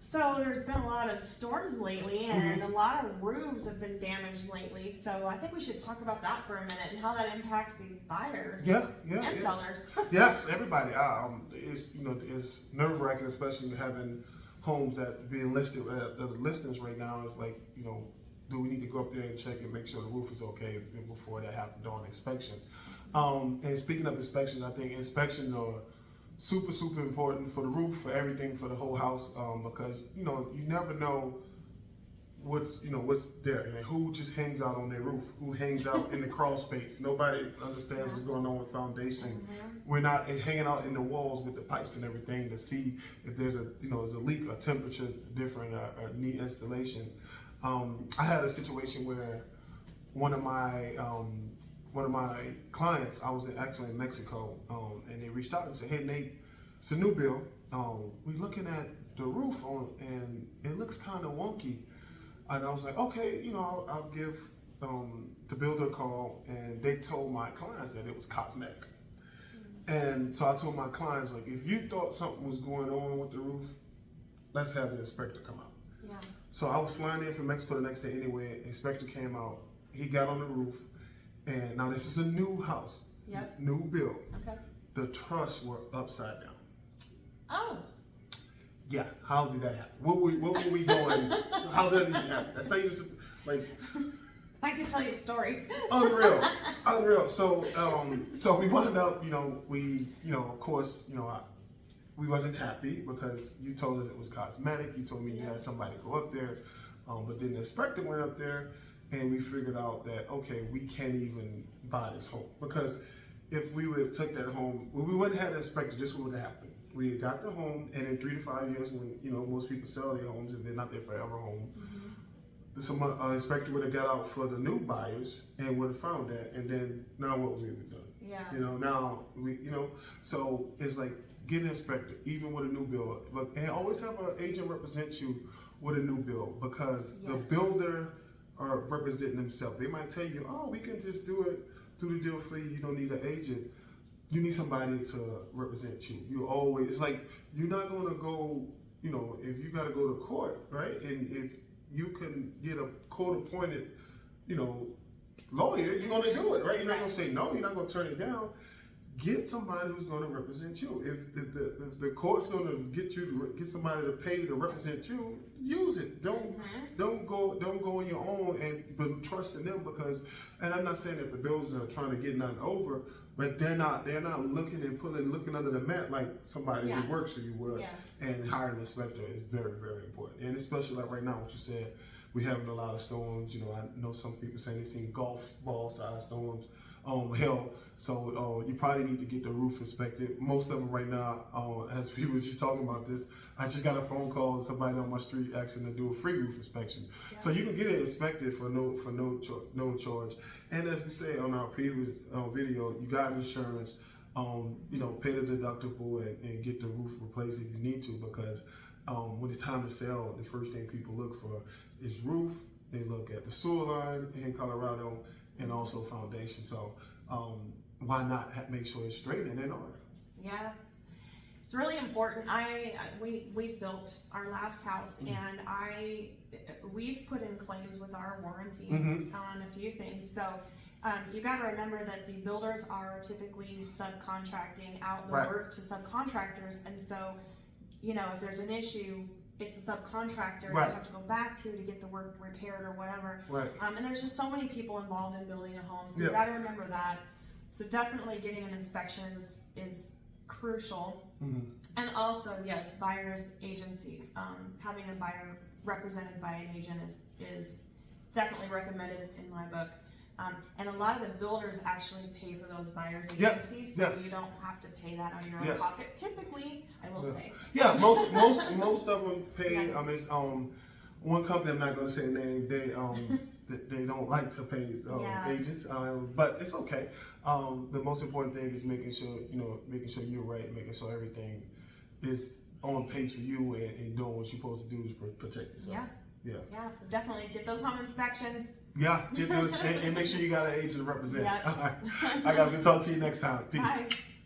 So there's been a lot of storms lately, and a lot of roofs have been damaged lately. So I think we should talk about that for a minute and how that impacts these buyers and sellers. Yes, everybody. It's nerve wracking, especially having homes that being listed. The listings right now is like, do we need to go up there and check and make sure the roof is okay before that happens during inspection? And speaking of inspections, I think inspections are super, super important for the roof, for everything, for the whole house, because you never know what's there, and who just hangs out on their roof, who hangs out in the crawl space. Nobody understands what's going on with foundation. We're not hanging out in the walls with the pipes and everything to see if there's a leak, a temperature different, or need installation. I had a situation where one of my clients, I was actually in Mexico, and they reached out and said, "Hey Nate, it's a new build. We're looking at the roof and it looks kind of wonky." And I was like, "Okay, I'll give the builder a call." And they told my clients that it was cosmetic. And so I told my clients, like, if you thought something was going on with the roof, let's have the inspector come out. Yeah. So I was flying in from Mexico the next day anyway. Inspector came out. He got on the roof. And now this is a new house, new build. Okay. The trusses were upside down. Oh. Yeah, how did that happen? What were we doing? How did it even happen? That's not even like. I can tell you stories. Unreal. So we wound up, of course, we wasn't happy because you told us it was cosmetic. You told me you had somebody go up there, but then the inspector went up there. And we figured out that, okay, we can't even buy this home. Because if we would have took that home, we wouldn't have had an inspector, just what would have happened. We got the home, and in 3 to 5 years, when most people sell their homes and they're not their forever home, some inspector would have got out for the new buyers and would have found that, and then now what we would have done? Yeah. Now we, so it's like get an inspector, even with a new build, and always have an agent represent you with a new build, because the builder are representing themselves. They might tell you, "Oh, we can just do the deal for you. You don't need an agent." You need somebody to represent you. It's like you're not going to go, if you got to go to court, right? And if you can get a court-appointed, lawyer, you're going to do it, right? You're not going to say no. You're not going to turn it down. Get somebody who's going to represent you. If the court's going to get somebody to pay to represent you, use it. Don't go on your own but trust in them, because. And I'm not saying that the builders are trying to get nothing over, but they're not looking under the mat like somebody who works for you would. Yeah. And hiring an inspector is very, very important. And especially like right now, what you said, we're having a lot of storms. I know some people saying they've seen golf ball size storms. Hell, so you probably need to get the roof inspected. Most of them right now, as we were just talking about this, I just got a phone call with somebody on my street asking to do a free roof inspection. Yeah. So you can get it inspected for no charge. And as we said on our previous video, you got insurance. Pay the deductible and get the roof replaced if you need to, because when it's time to sell, the first thing people look for is roof. They look at the sewer line in Colorado, and also foundation. So why not make sure it's straight and in order? Yeah, it's really important. We built our last house, and we've put in claims with our warranty on a few things. So you got to remember that the builders are typically subcontracting out the work to subcontractors, and so if there's an issue, it's the subcontractor you have to go back to get the work repaired or whatever. Right. And there's just so many people involved in building a home, so you got to remember that. So definitely getting an inspection is crucial. And also, yes, buyers agencies. Having a buyer represented by an agent is definitely recommended in my book. And a lot of the builders actually pay for those buyers agencies, so you don't have to pay that out of your own pocket. Typically, I will say. Yeah, most of them pay. One company, I'm not going to say the name. They don't like to pay agents, but it's okay. The most important thing is making sure you're right, making sure everything is on pace for you and doing what you're supposed to do is protect yourself. Yeah, so definitely get those home inspections. Yeah, get those and make sure you got an agent to represent. Yes. All right, guys, we'll talk to you next time. Peace. Bye.